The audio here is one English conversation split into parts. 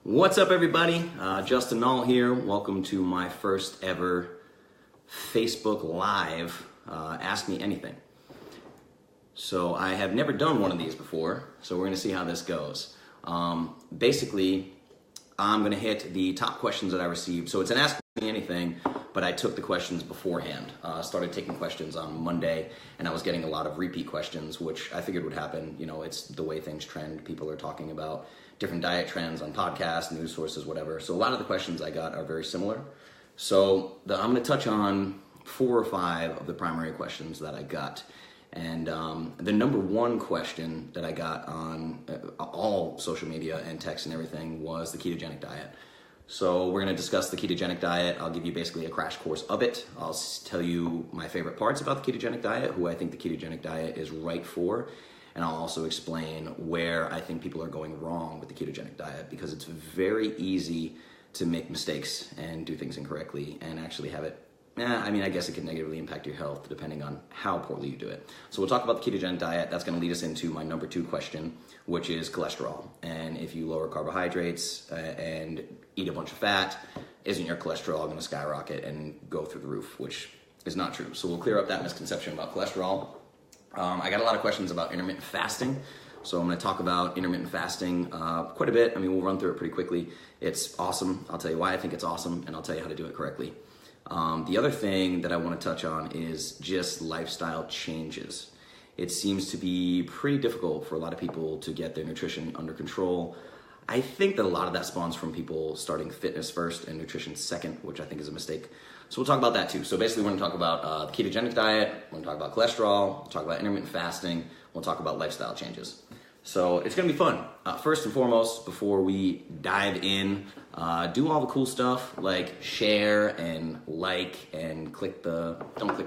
What's up, everybody? Justin Nault here. Welcome to my first ever Facebook Live Ask Me Anything. So I have never done one of these before, so we're going to see how this goes. Basically, I'm going to hit the top questions that I received. So it's an Ask Me Anything, but I took the questions beforehand. Started taking questions on Monday, and I was getting a lot of repeat questions, which I figured would happen. You know, it's the way things trend. People are talking about different diet trends on podcasts, news sources, whatever. So a lot of the questions I got are very similar. So I'm going to touch on 4 or 5 of the primary questions that I got. And the number one question that I got on all social media and text and everything was the ketogenic diet. So we're going to discuss the ketogenic diet. I'll give you basically a crash course of it. I'll tell you my favorite parts about the ketogenic diet, who I think the ketogenic diet is right for. And I'll also explain where I think people are going wrong with the ketogenic diet, because it's very easy to make mistakes and do things incorrectly and actually have it, I guess it can negatively impact your health depending on how poorly you do it. So we'll talk about the ketogenic diet. That's going to lead us into my number 2 question, which is cholesterol. And if you lower carbohydrates and eat a bunch of fat, isn't your cholesterol going to skyrocket and go through the roof, which is not true. So we'll clear up that misconception about cholesterol. I got a lot of questions about intermittent fasting, so I'm going to talk about intermittent fasting quite a bit. We'll run through it pretty quickly. It's awesome. I'll tell you why I think it's awesome, and I'll tell you how to do it correctly. The other thing that I want to touch on is just lifestyle changes. It seems to be pretty difficult for a lot of people to get their nutrition under control. I think that a lot of that spawns from people starting fitness first and nutrition second, which I think is a mistake. So we'll talk about that too. So basically we're going to talk about the ketogenic diet, we're going to talk about cholesterol, we'll talk about intermittent fasting, we'll talk about lifestyle changes. So it's going to be fun. First and foremost, before we dive in, do all the cool stuff like share and like and don't click the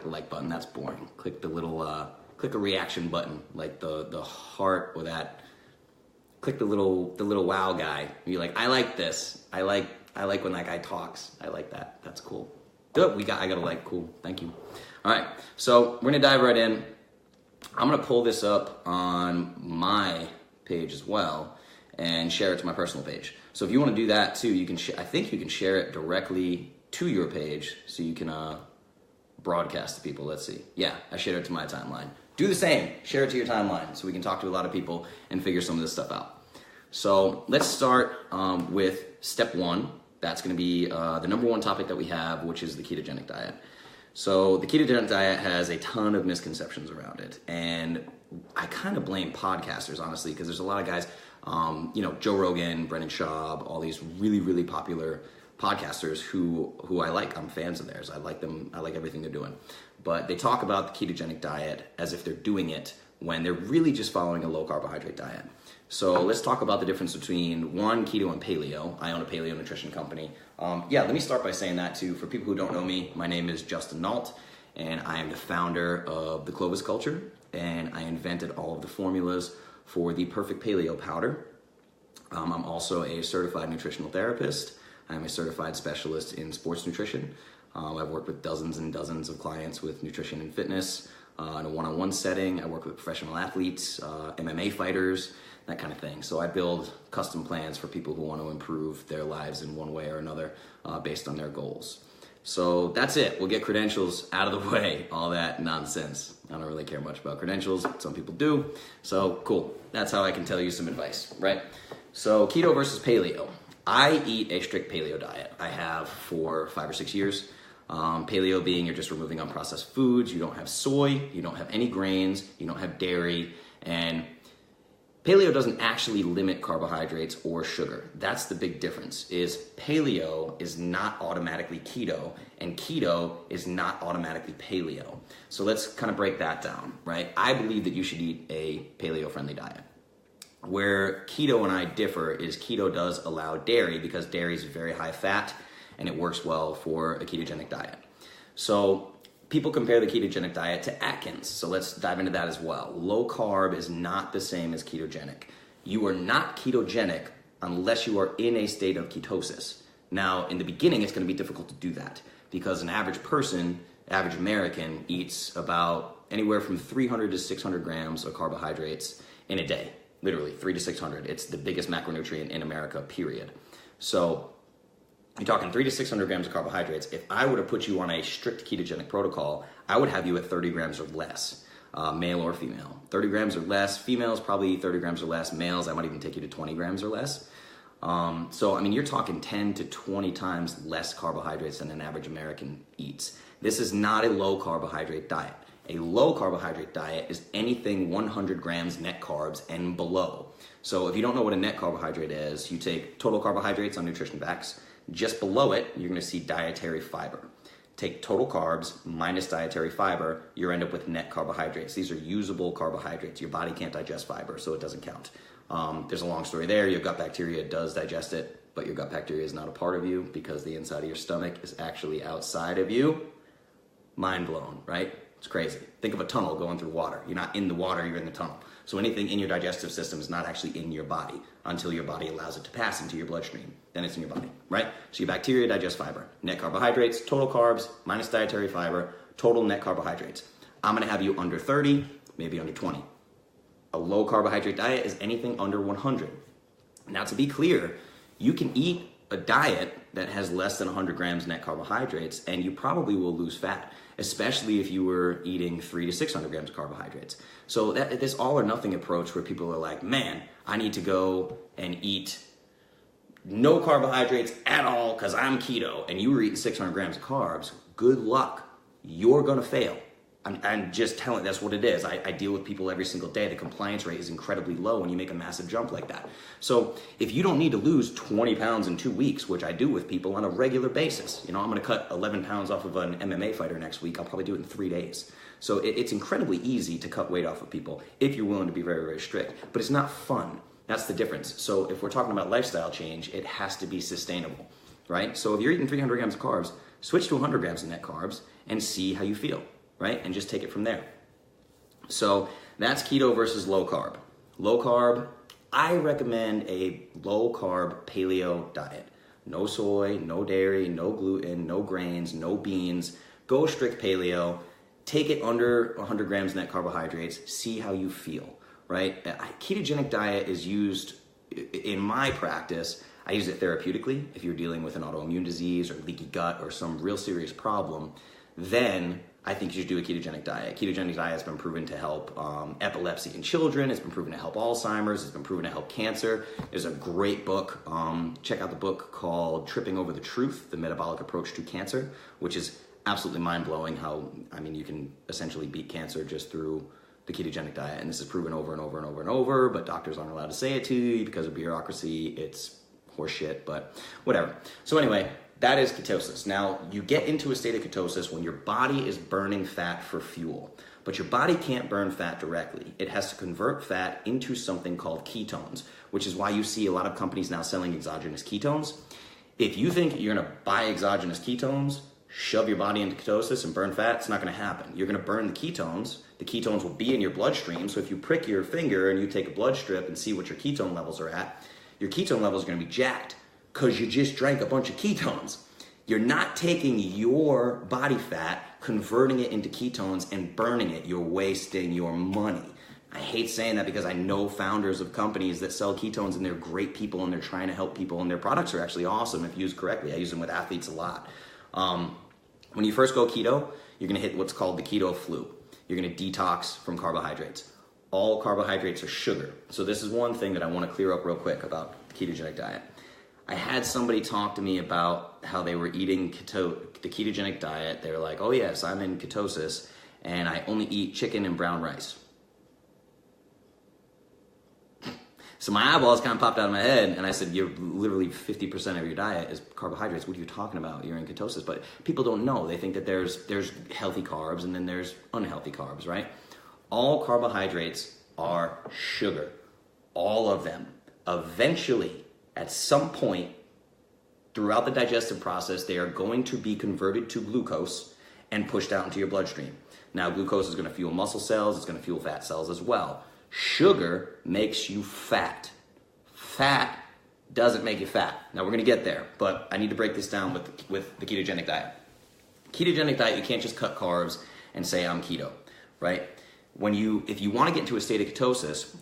like button, that's boring. Click the little, click a reaction button, like the heart or that. Click the little wow guy. You're like, I like this. I like when that guy talks. I like that. That's cool. Good. I got a like. Cool. Thank you. All right. So we're gonna dive right in. I'm gonna pull this up on my page as well and share it to my personal page. So if you want to do that too, you can. I think you can share it directly to your page, so you can broadcast to people. Let's see. Yeah, I shared it to my timeline. Do the same. Share it to your timeline so we can talk to a lot of people and figure some of this stuff out. So let's start with step 1. That's going to be the number 1 topic that we have, which is the ketogenic diet. So the ketogenic diet has a ton of misconceptions around it. And I kind of blame podcasters, honestly, because there's a lot of guys, Joe Rogan, Brennan Schaub, all these really, really popular podcasters who I like. I'm fans of theirs. I like them. I like everything they're doing. But they talk about the ketogenic diet as if they're doing it when they're really just following a low carbohydrate diet. So let's talk about the difference between keto and paleo. I own a paleo nutrition company. Let me start by saying that too. For people who don't know me, my name is Justin Nault, and I am the founder of the Clovis Culture, and I invented all of the formulas for the perfect paleo powder. I'm also a certified nutritional therapist. I'm a certified specialist in sports nutrition. I've worked with dozens and dozens of clients with nutrition and fitness in a one-on-one setting. I work with professional athletes, MMA fighters, that kind of thing. So I build custom plans for people who want to improve their lives in one way or another based on their goals. So that's it. We'll get credentials out of the way, all that nonsense. I don't really care much about credentials. Some people do. So cool. That's how I can tell you some advice, right? So keto versus paleo. I eat a strict paleo diet. I have for 5 or 6 years. Paleo being you're just removing unprocessed foods. You don't have soy. You don't have any grains. You don't have dairy. And paleo doesn't actually limit carbohydrates or sugar. That's the big difference, is paleo is not automatically keto, and keto is not automatically paleo. So let's kind of break that down, right? I believe that you should eat a paleo-friendly diet. Where keto and I differ is keto does allow dairy because dairy is very high fat and it works well for a ketogenic diet. So people compare the ketogenic diet to Atkins. So let's dive into that as well. Low carb is not the same as ketogenic. You are not ketogenic unless you are in a state of ketosis. Now, in the beginning, it's going to be difficult to do that because an average person, average American, eats about anywhere from 300 to 600 grams of carbohydrates in a day. Literally 300 to 600. It's the biggest macronutrient in America, period. So you're talking 300 to 600 grams of carbohydrates. If I were to put you on a strict ketogenic protocol, I would have you at 30 grams or less, male or female. 30 grams or less. Females, probably 30 grams or less. Males, I might even take you to 20 grams or less. So, I mean, you're talking 10 to 20 times less carbohydrates than an average American eats. This is not a low carbohydrate diet. A low carbohydrate diet is anything 100 grams net carbs and below. So if you don't know what a net carbohydrate is, you take total carbohydrates on nutrition facts. Just below it, you're going to see dietary fiber. Take total carbs minus dietary fiber, you end up with net carbohydrates. These are usable carbohydrates. Your body can't digest fiber, so it doesn't count. There's a long story there. Your gut bacteria does digest it, but your gut bacteria is not a part of you because the inside of your stomach is actually outside of you. Mind blown, right? It's crazy. Think of a tunnel going through water. You're not in the water, you're in the tunnel. So anything in your digestive system is not actually in your body until your body allows it to pass into your bloodstream. Then it's in your body, right? So your bacteria digest fiber. Net carbohydrates, total carbs, minus dietary fiber, total net carbohydrates. I'm gonna have you under 30, maybe under 20. A low carbohydrate diet is anything under 100. Now to be clear, you can eat a diet that has less than 100 grams net carbohydrates and you probably will lose fat, especially if you were eating 300 to 600 grams of carbohydrates. So this all or nothing approach where people are like, man, I need to go and eat no carbohydrates at all because I'm keto, and you were eating 600 grams of carbs, good luck. You're gonna fail. I'm just telling, that's what it is. I deal with people every single day. The compliance rate is incredibly low when you make a massive jump like that. So if you don't need to lose 20 pounds in 2 weeks, which I do with people on a regular basis, you know, I'm gonna cut 11 pounds off of an MMA fighter next week. I'll probably do it in 3 days. So it's incredibly easy to cut weight off of people if you're willing to be very, very strict, but it's not fun. That's the difference. So if we're talking about lifestyle change, it has to be sustainable, right? So if you're eating 300 grams of carbs, switch to 100 grams of net carbs and see how you feel. Right? And just take it from there. So that's keto versus low carb. Low carb, I recommend a low carb paleo diet. No soy, no dairy, no gluten, no grains, no beans. Go strict paleo. Take it under 100 grams net carbohydrates. See how you feel, right? A ketogenic diet is used in my practice. I use it therapeutically. If you're dealing with an autoimmune disease or leaky gut or some real serious problem, then I think you should do a ketogenic diet. Ketogenic diet has been proven to help epilepsy in children. It's been proven to help Alzheimer's. It's been proven to help cancer. There's a great book. Check out the book called Tripping Over the Truth, The Metabolic Approach to Cancer, which is absolutely mind-blowing how, I mean, you can essentially beat cancer just through the ketogenic diet. And this is proven over and over and over and over, but doctors aren't allowed to say it to you because of bureaucracy. It's horseshit, but whatever. So anyway, that is ketosis. Now, you get into a state of ketosis when your body is burning fat for fuel, but your body can't burn fat directly. It has to convert fat into something called ketones, which is why you see a lot of companies now selling exogenous ketones. If you think you're gonna buy exogenous ketones, shove your body into ketosis and burn fat, it's not gonna happen. You're gonna burn the ketones will be in your bloodstream, so if you prick your finger and you take a blood strip and see what your ketone levels are at, your ketone levels are gonna be jacked, because you just drank a bunch of ketones. You're not taking your body fat, converting it into ketones and burning it. You're wasting your money. I hate saying that because I know founders of companies that sell ketones and they're great people and they're trying to help people and their products are actually awesome if used correctly. I use them with athletes a lot. When you first go keto, you're gonna hit what's called the keto flu. You're gonna detox from carbohydrates. All carbohydrates are sugar. So this is one thing that I wanna clear up real quick about the ketogenic diet. I had somebody talk to me about how they were eating the ketogenic diet. They were like, oh yes, I'm in ketosis and I only eat chicken and brown rice. So my eyeballs kind of popped out of my head and I said, you're literally 50% of your diet is carbohydrates. What are you talking about? You're in ketosis. But people don't know. They think that there's healthy carbs and then there's unhealthy carbs, right? All carbohydrates are sugar. All of them. Eventually, at some point throughout the digestive process, they are going to be converted to glucose and pushed out into your bloodstream. Now, glucose is going to fuel muscle cells. It's going to fuel fat cells as well. Sugar makes you fat. Fat doesn't make you fat. Now, we're going to get there, but I need to break this down with the ketogenic diet. Ketogenic diet, you can't just cut carbs and say I'm keto, right? If you want to get into a state of ketosis,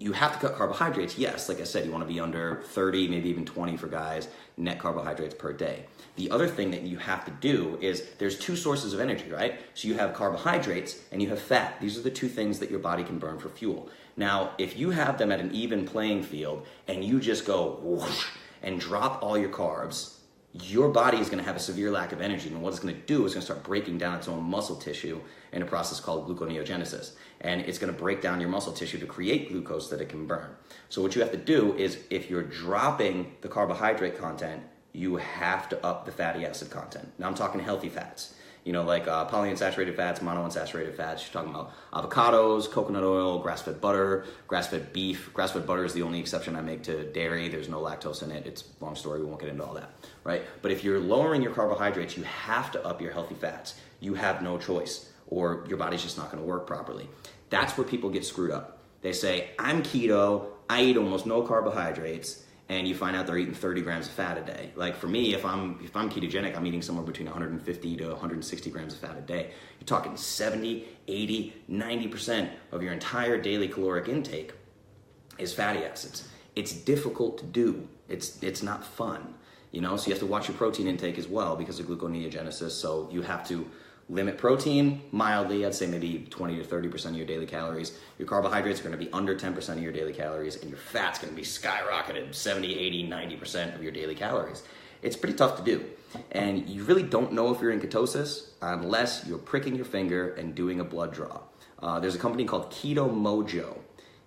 you have to cut carbohydrates. Yes, like I said, you want to be under 30, maybe even 20 for guys, net carbohydrates per day. The other thing that you have to do is there's two sources of energy, right? So you have carbohydrates and you have fat. These are the two things that your body can burn for fuel. Now, if you have them at an even playing field and you just go whoosh and drop all your carbs, your body is going to have a severe lack of energy. And what it's going to do is going to start breaking down its own muscle tissue in a process called gluconeogenesis. And it's going to break down your muscle tissue to create glucose that it can burn. So what you have to do is, if you're dropping the carbohydrate content, you have to up the fatty acid content. Now I'm talking healthy fats, like polyunsaturated fats, monounsaturated fats. You're talking about avocados, coconut oil, grass-fed butter, grass-fed beef. Grass-fed butter is the only exception I make to dairy. There's no lactose in it. It's a long story. We won't get into all that, right? But if you're lowering your carbohydrates, you have to up your healthy fats. You have no choice, or your body's just not going to work properly. That's where people get screwed up. They say, I'm keto, I eat almost no carbohydrates, and you find out they're eating 30 grams of fat a day. Like for me, if I'm ketogenic, I'm eating somewhere between 150 to 160 grams of fat a day. You're talking 70, 80, 90% of your entire daily caloric intake is fatty acids. It's difficult to do. It's not fun, so you have to watch your protein intake as well because of gluconeogenesis. So you have to limit protein mildly. I'd say maybe 20 to 30% of your daily calories. Your carbohydrates are going to be under 10% of your daily calories, and your fat's going to be skyrocketed 70, 80, 90% of your daily calories. It's pretty tough to do. And you really don't know if you're in ketosis unless you're pricking your finger and doing a blood draw. There's a company called Keto Mojo.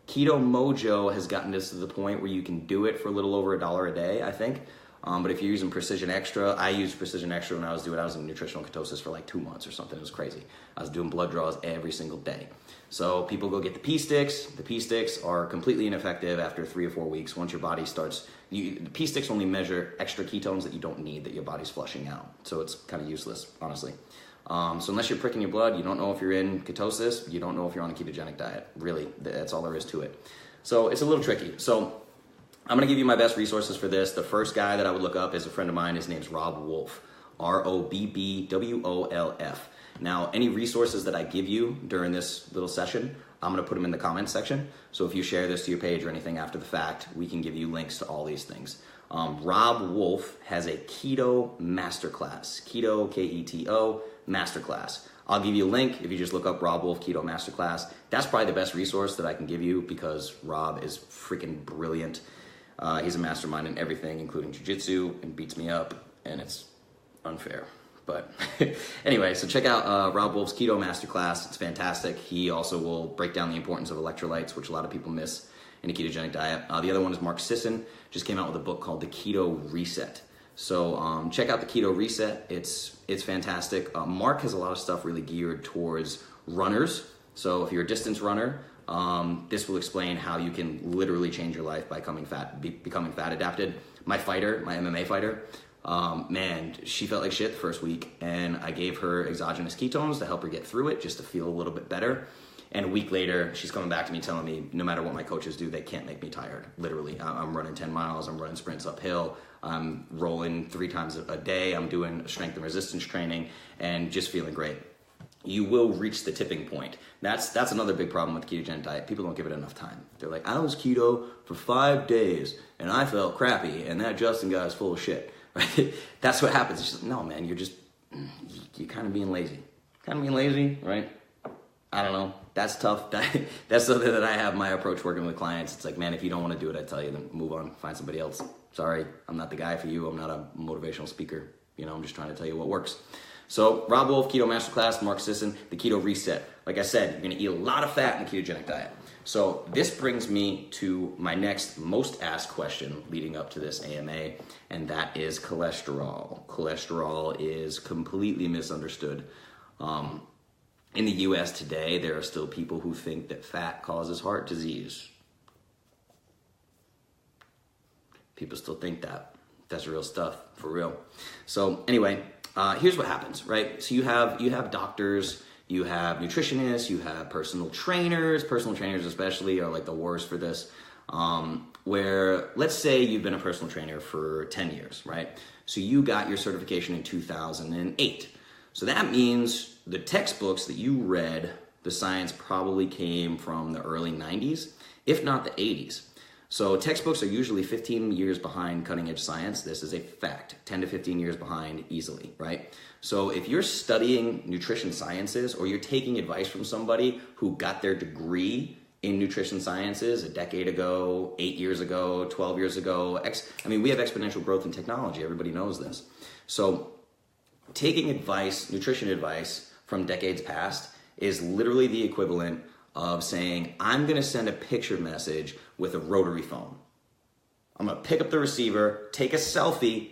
Keto Mojo has gotten this to the point where you can do it for a little over $1 a day, I think. But if you're using Precision Extra, I used Precision Extra when I was in nutritional ketosis for like 2 months or something. It was crazy. I was doing blood draws every single day. So people go get the P sticks. The P sticks are completely ineffective after 3 or 4 weeks. Once your body starts, the P sticks only measure extra ketones that you don't need, that your body's flushing out. So it's kind of useless, honestly. So unless you're pricking your blood, you don't know if you're in ketosis. You don't know if you're on a ketogenic diet. Really, that's all there is to it. So it's a little tricky. So I'm going to give you my best resources for this. The first guy that I would look up is a friend of mine. His name's Rob Wolf, ROBBWOLF. Now, any resources that I give you during this little session, I'm going to put them in the comments section. So if you share this to your page or anything after the fact, we can give you links to all these things. Rob Wolf has a keto masterclass, keto, K-E-T-O, masterclass. I'll give you a link if you just look up Rob Wolf Keto Masterclass. That's probably the best resource that I can give you because Rob is freaking brilliant. He's a mastermind in everything, including jiu-jitsu, and beats me up, and it's unfair. But anyway, so check out Rob Wolf's Keto Masterclass. It's fantastic. He also will break down the importance of electrolytes, which a lot of people miss in a ketogenic diet. The other one is Mark Sisson. Just came out with a book called The Keto Reset. So check out The Keto Reset. It's fantastic. Mark has a lot of stuff really geared towards runners. So if you're a distance runner, this will explain how you can literally change your life by becoming fat adapted. My MMA fighter, man, she felt like shit the first week, and I gave her exogenous ketones to help her get through it, just to feel a little bit better. And a week later, she's coming back to me telling me, no matter what my coaches do, they can't make me tired. Literally, I'm running 10 miles, I'm running sprints uphill, I'm rolling 3 times a day, I'm doing strength and resistance training, and just feeling great. You will reach the tipping point. That's another big problem with the ketogenic diet. People don't give it enough time. They're like, I was keto for 5 days and I felt crappy, and that Justin guy is full of shit. Right? That's what happens. It's just, no, man, you're kind of being lazy. Right? I don't know. That's tough. That's something that I have my approach working with clients. It's like, man, if you don't want to do it, I tell you, then move on, find somebody else. Sorry, I'm not the guy for you. I'm not a motivational speaker. I'm just trying to tell you what works. So Rob Wolf, Keto Masterclass, Mark Sisson, The Keto Reset. Like I said, you're going to eat a lot of fat in the ketogenic diet. So this brings me to my next most asked question leading up to this AMA, and that is cholesterol. Cholesterol is completely misunderstood. In the US today, there are still people who think that fat causes heart disease. People still think that. That's real stuff, for real. So anyway, here's what happens, right? So you have doctors, you have nutritionists, you have personal trainers. Personal trainers especially are like the worst for this. Where, let's say you've been a personal trainer for 10 years, right? So you got your certification in 2008. So that means the textbooks that you read, the science probably came from the early 90s. if not the 80s. So textbooks are usually 15 years behind cutting edge science. This is a fact, 10 to 15 years behind easily, right? So if you're studying nutrition sciences or you're taking advice from somebody who got their degree in nutrition sciences a decade ago, 8 years ago, 12 years ago, we have exponential growth in technology. Everybody knows this. So taking advice, nutrition advice from decades past is literally the equivalent of saying, I'm gonna send a picture message with a rotary phone. I'm gonna pick up the receiver, take a selfie,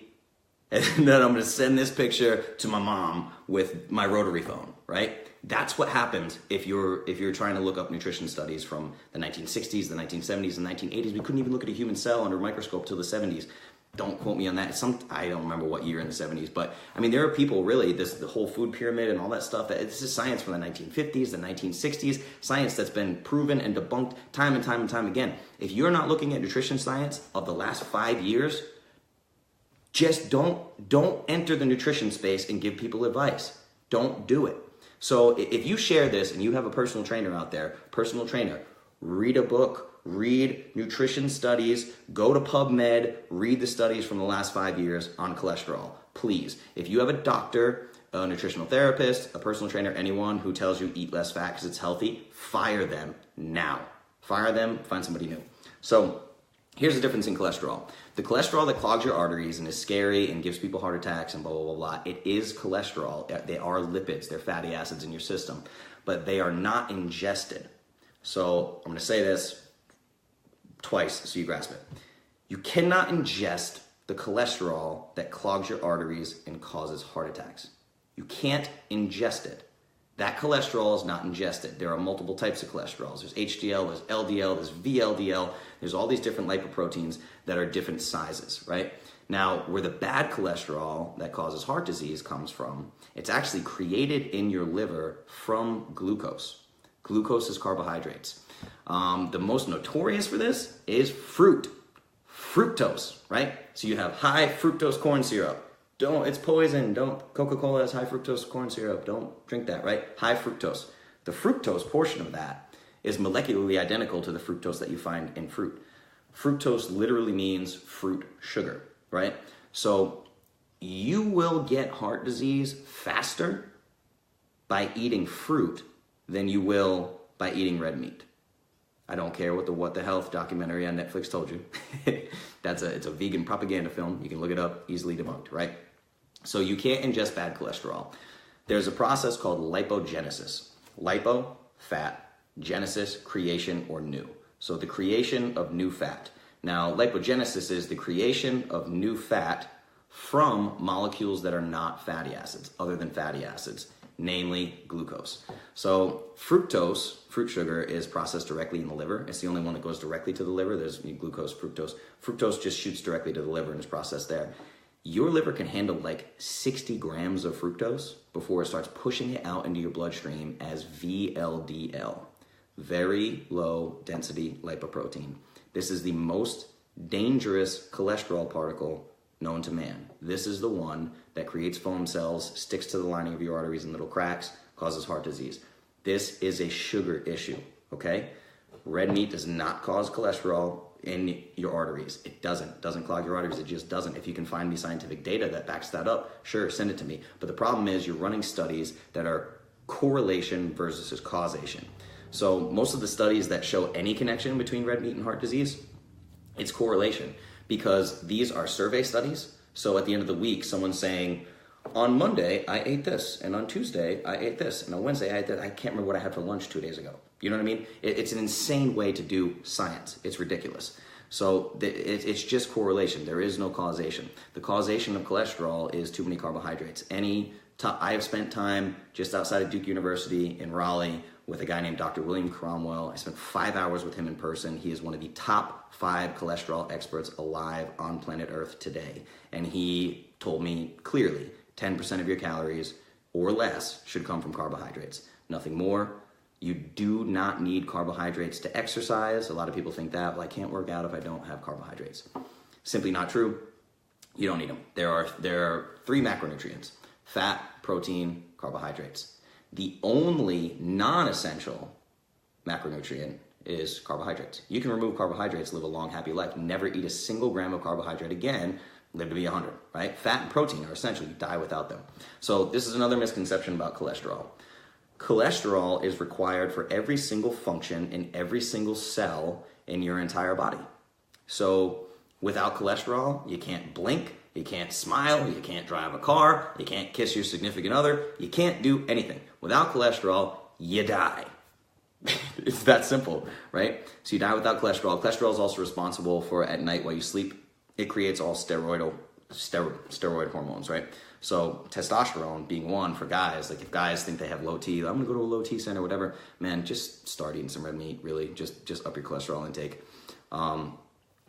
and then I'm gonna send this picture to my mom with my rotary phone, right? That's what happens if you're trying to look up nutrition studies from the 1960s, the 1970s, the 1980s. We couldn't even look at a human cell under a microscope till the 70s. Don't quote me on that. I don't remember what year in the 70s, but I mean, there are people really, the whole food pyramid and all that stuff, this is science from the 1950s, the 1960s, science that's been proven and debunked time and time and time again. If you're not looking at nutrition science of the last 5 years, just don't enter the nutrition space and give people advice. Don't do it. So if you share this and you have a personal trainer out there, read a book, read nutrition studies, go to PubMed, read the studies from the last 5 years on cholesterol, please. If you have a doctor, a nutritional therapist, a personal trainer, anyone who tells you eat less fat because it's healthy, fire them now. Fire them, find somebody new. So here's the difference in cholesterol. The cholesterol that clogs your arteries and is scary and gives people heart attacks and blah, blah, blah, blah, it is cholesterol. They are lipids, they're fatty acids in your system, but they are not ingested. So I'm gonna say this twice so you grasp it. You cannot ingest the cholesterol that clogs your arteries and causes heart attacks. You can't ingest it. That cholesterol is not ingested. There are multiple types of cholesterols. There's HDL, there's LDL, there's VLDL. There's all these different lipoproteins that are different sizes, right? Now, where the bad cholesterol that causes heart disease comes from, it's actually created in your liver from glucose. Glucose is carbohydrates. The most notorious for this is fructose, right? So you have high fructose corn syrup. It's poison. Coca-Cola has high fructose corn syrup. Don't drink that, right? High fructose. The fructose portion of that is molecularly identical to the fructose that you find in fruit. Fructose literally means fruit sugar, right? So you will get heart disease faster by eating fruit than you will by eating red meat. I don't care what the Health documentary on Netflix told you. It's a vegan propaganda film. You can look it up, easily debunked, right? So you can't ingest bad cholesterol. There's a process called lipogenesis. Lipo, fat, genesis, creation or new. So the creation of new fat. Now, lipogenesis is the creation of new fat from molecules that are not fatty acids, other than fatty acids, namely glucose. So fructose, fruit sugar, is processed directly in the liver. It's the only one that goes directly to the liver. There's glucose, fructose. Fructose just shoots directly to the liver and is processed there. Your liver can handle like 60 grams of fructose before it starts pushing it out into your bloodstream as VLDL, very low density lipoprotein. This is the most dangerous cholesterol particle known to man. This is the one that creates foam cells, sticks to the lining of your arteries in little cracks, causes heart disease. This is a sugar issue, okay? Red meat does not cause cholesterol in your arteries. It doesn't clog your arteries. It just doesn't. If you can find me scientific data that backs that up, sure, send it to me. But the problem is you're running studies that are correlation versus causation. So most of the studies that show any connection between red meat and heart disease, it's correlation, because these are survey studies. So at the end of the week, someone's saying, on Monday, I ate this, and on Tuesday, I ate this, and on Wednesday, I ate that. I can't remember what I had for lunch 2 days ago. You know what I mean? It's an insane way to do science. It's ridiculous. So it's just correlation. There is no causation. The causation of cholesterol is too many carbohydrates. I have spent time just outside of Duke University in Raleigh with a guy named Dr. William Cromwell. I spent 5 hours with him in person. He is one of the top 5 cholesterol experts alive on planet Earth today. And he told me clearly, 10% of your calories or less should come from carbohydrates. Nothing more. You do not need carbohydrates to exercise. A lot of people think that, well, I can't work out if I don't have carbohydrates. Simply not true. You don't need them. There are 3 macronutrients: fat, protein, carbohydrates. The only non-essential macronutrient is carbohydrates. You can remove carbohydrates, live a long, happy life, never eat a single gram of carbohydrate again, live to be 100, right? Fat and protein are essential. You die without them. So this is another misconception about cholesterol. Cholesterol is required for every single function in every single cell in your entire body. So without cholesterol, you can't blink, you can't smile, you can't drive a car, you can't kiss your significant other, you can't do anything. Without cholesterol, you die. It's that simple, right? So you die without cholesterol. Cholesterol is also responsible for at night while you sleep. It creates all steroid hormones, right? So testosterone being one for guys, like if guys think they have low T, I'm gonna go to a low T center, whatever, man, just start eating some red meat, really, just up your cholesterol intake.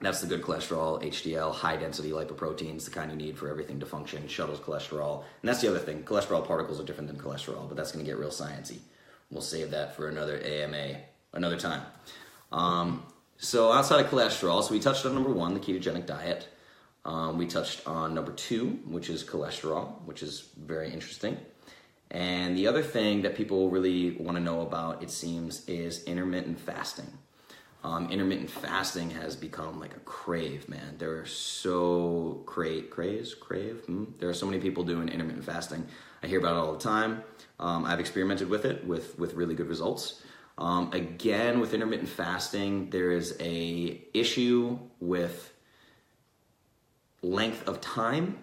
That's the good cholesterol, HDL, high density lipoproteins, the kind you need for everything to function, shuttles cholesterol. And that's the other thing, cholesterol particles are different than cholesterol, but that's gonna get real sciencey. We'll save that for another AMA, another time. So outside of cholesterol, so we touched on number 1, the ketogenic diet. We touched on number 2, which is cholesterol, which is very interesting. And the other thing that people really want to know about, it seems, is intermittent fasting. Intermittent fasting has become like a crave, man. There are so crave. There are so many people doing intermittent fasting. I hear about it all the time. I've experimented with it with really good results. Again, with intermittent fasting, there is a issue with length of time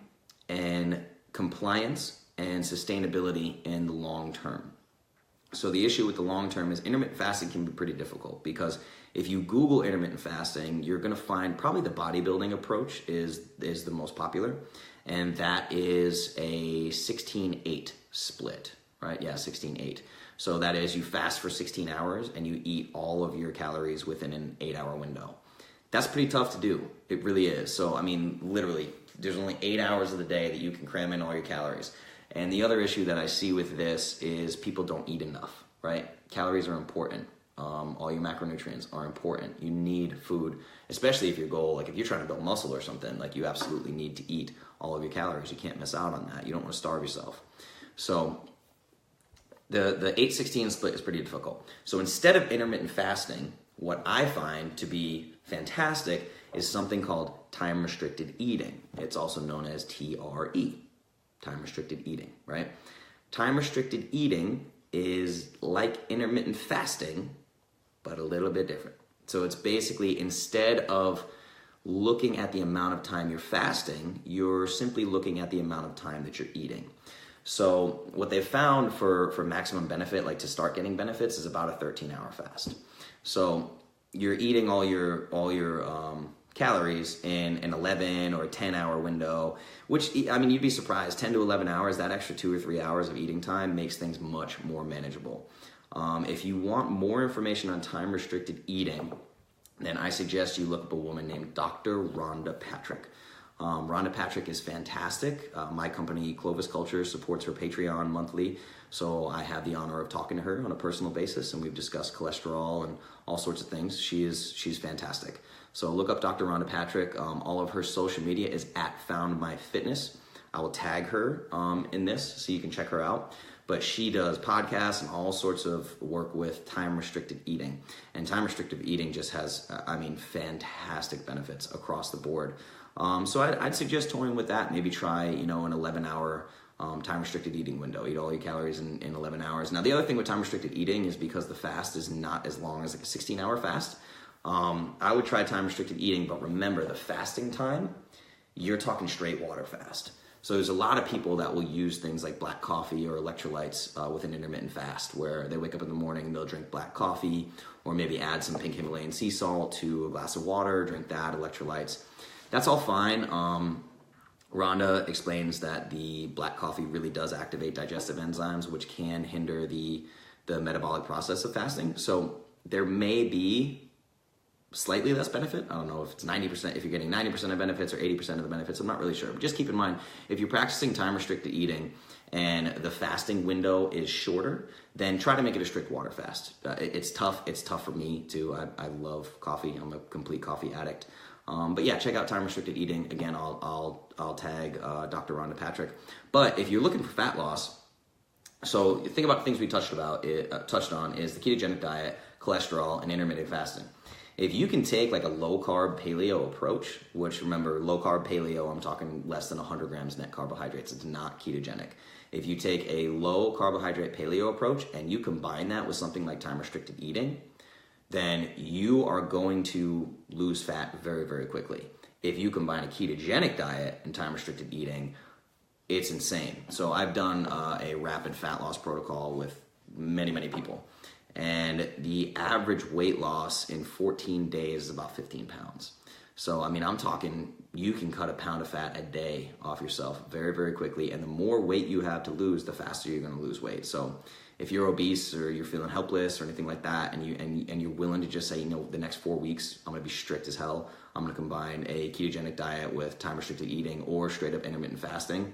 and compliance and sustainability in the long term. So the issue with the long term is intermittent fasting can be pretty difficult, because if you Google intermittent fasting, you're going to find probably the bodybuilding approach is the most popular, and that is a 16-8 split, right? Yeah, 16-8. So that is you fast for 16 hours and you eat all of your calories within an 8-hour window. That's pretty tough to do. It really is. So, I mean, literally, there's only 8 hours of the day that you can cram in all your calories. And the other issue that I see with this is people don't eat enough, right? Calories are important. All your macronutrients are important. You need food, especially if your goal, like if you're trying to build muscle or something, like you absolutely need to eat all of your calories. You can't miss out on that. You don't want to starve yourself. So the 8-16 split is pretty difficult. So instead of intermittent fasting, what I find to be fantastic is something called time-restricted eating. It's also known as TRE, time-restricted eating, right? Time-restricted eating is like intermittent fasting, but a little bit different. So it's basically, instead of looking at the amount of time you're fasting, you're simply looking at the amount of time that you're eating. So what they found for maximum benefit, like to start getting benefits, is about a 13-hour fast. So you're eating all your calories in an 11 or 10-hour window, which, I mean, you'd be surprised, 10 to 11 hours, that extra 2 or 3 hours of eating time makes things much more manageable. If you want more information on time-restricted eating, then I suggest you look up a woman named Dr. Rhonda Patrick. Rhonda Patrick is fantastic. My company, Clovis Culture, supports her Patreon monthly, so I have the honor of talking to her on a personal basis, and we've discussed cholesterol and all sorts of things. She's fantastic. So look up Dr. Rhonda Patrick. All of her social media is @FoundMyFitness. I will tag her in this so you can check her out. But she does podcasts and all sorts of work with time-restricted eating. And time-restricted eating just has, fantastic benefits across the board. So I'd suggest toying with that. Maybe try, an 11-hour time-restricted eating window. Eat all your calories in 11 hours. Now, the other thing with time-restricted eating is because the fast is not as long as like a 16-hour fast, I would try time-restricted eating, but remember the fasting time, you're talking straight water fast. So there's a lot of people that will use things like black coffee or electrolytes with an intermittent fast, where they wake up in the morning and they'll drink black coffee, or maybe add some pink Himalayan sea salt to a glass of water, drink that, electrolytes. That's all fine. Rhonda explains that the black coffee really does activate digestive enzymes, which can hinder the metabolic process of fasting. So there may be slightly less benefit. I don't know if it's 90%, if you're getting 90% of benefits or 80% of the benefits. I'm not really sure. But just keep in mind, if you're practicing time-restricted eating and the fasting window is shorter, then try to make it a strict water fast. It's tough. It's tough for me too. I love coffee. I'm a complete coffee addict. But yeah, check out time-restricted eating. Again, I'll tag Dr. Rhonda Patrick. But if you're looking for fat loss, so think about the things we touched on is the ketogenic diet, cholesterol, and intermittent fasting. If you can take like a low carb paleo approach, which remember, low carb paleo, I'm talking less than 100 grams net carbohydrates. It's not ketogenic. If you take a low carbohydrate paleo approach and you combine that with something like time restricted eating, then you are going to lose fat very, very quickly. If you combine a ketogenic diet and time restricted eating, it's insane. So I've done a rapid fat loss protocol with many, many people. And the average weight loss in 14 days is about 15 pounds. So, I mean, I'm talking, you can cut a pound of fat a day off yourself very, very quickly. And the more weight you have to lose, the faster you're going to lose weight. So if you're obese or you're feeling helpless or anything like that, and you're willing to just say, you know, the next 4 weeks, I'm going to be strict as hell. I'm going to combine a ketogenic diet with time restricted eating or straight up intermittent fasting.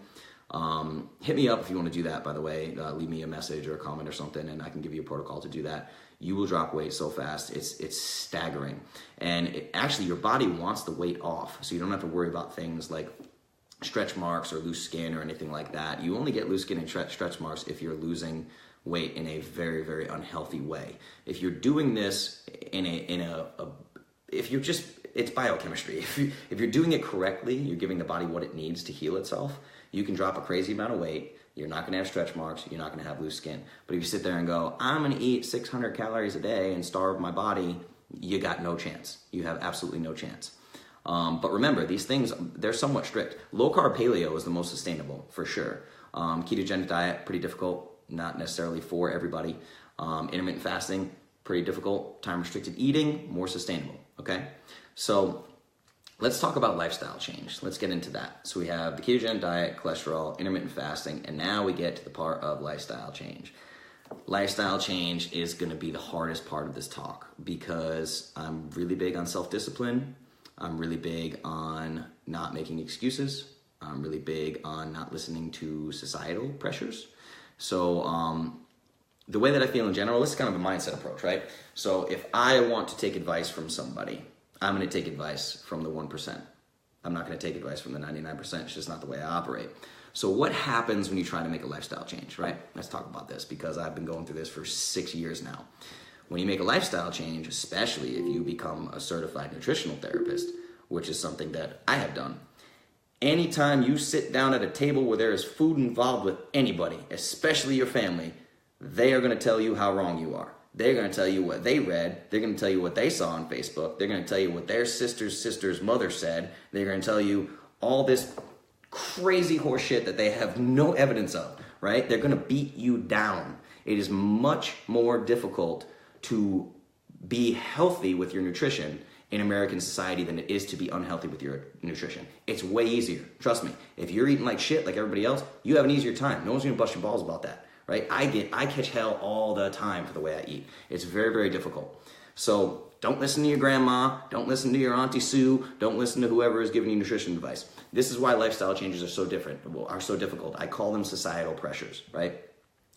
Hit me up if you want to do that, by the way. Leave me a message or a comment or something, and I can give you a protocol to do that. You will drop weight so fast. It's staggering. And actually, your body wants the weight off, so you don't have to worry about things like stretch marks or loose skin or anything like that. You only get loose skin and stretch marks if you're losing weight in a very, very unhealthy way. If you're doing this if you're just, it's biochemistry. If you're doing it correctly, you're giving the body what it needs to heal itself. You can drop a crazy amount of weight. You're not going to have stretch marks. You're not going to have loose skin. But if you sit there and go, I'm going to eat 600 calories a day and starve my body, you got no chance. You have absolutely no chance. But remember, these things, they're somewhat strict. Low carb paleo is the most sustainable, for sure. Ketogenic diet, pretty difficult, not necessarily for everybody. Intermittent fasting, pretty difficult. Time restricted eating, more sustainable, okay? So let's talk about lifestyle change. Let's get into that. So we have the ketogenic diet, cholesterol, intermittent fasting, and now we get to the part of lifestyle change. Lifestyle change is going to be the hardest part of this talk because I'm really big on self-discipline. I'm really big on not making excuses. I'm really big on not listening to societal pressures. So the way that I feel in general, this is kind of a mindset approach, right? So if I want to take advice from somebody, I'm going to take advice from the 1%. I'm not going to take advice from the 99%. It's just not the way I operate. So what happens when you try to make a lifestyle change, right? Let's talk about this because I've been going through this for 6 years now. When you make a lifestyle change, especially if you become a certified nutritional therapist, which is something that I have done, anytime you sit down at a table where there is food involved with anybody, especially your family, they are going to tell you how wrong you are. They're going to tell you what they read. They're going to tell you what they saw on Facebook. They're going to tell you what their sister's mother said. They're going to tell you all this crazy horse shit that they have no evidence of, right? They're going to beat you down. It is much more difficult to be healthy with your nutrition in American society than it is to be unhealthy with your nutrition. It's way easier. Trust me. If you're eating like shit like everybody else, you have an easier time. No one's going to bust your balls about that. Right? I catch hell all the time for the way I eat. It's very, very difficult. So don't listen to your grandma. Don't listen to your Auntie Sue. Don't listen to whoever is giving you nutrition advice. This is why lifestyle changes are so difficult. I call them societal pressures, right?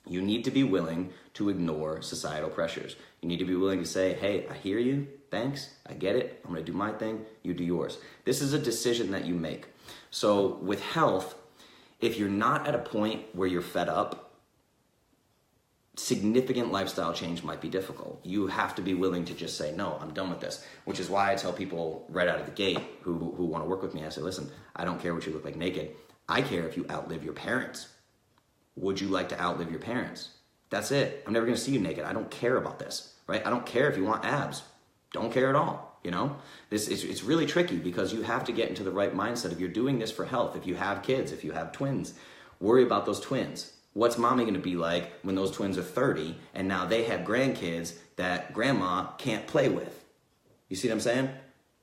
You need to be willing to ignore societal pressures. You need to be willing to say, hey, I hear you. Thanks. I get it. I'm going to do my thing. You do yours. This is a decision that you make. So with health, if you're not at a point where you're fed up, significant lifestyle change might be difficult. You have to be willing to just say, no, I'm done with this, which is why I tell people right out of the gate who want to work with me, I say, listen, I don't care what you look like naked. I care if you outlive your parents. Would you like to outlive your parents? That's it. I'm never going to see you naked. I don't care about this, right? I don't care if you want abs. Don't care at all. You know, it's really tricky because you have to get into the right mindset. If you're doing this for health, if you have kids, if you have twins, worry about those twins. What's mommy going to be like when those twins are 30 and now they have grandkids that grandma can't play with? You see what I'm saying?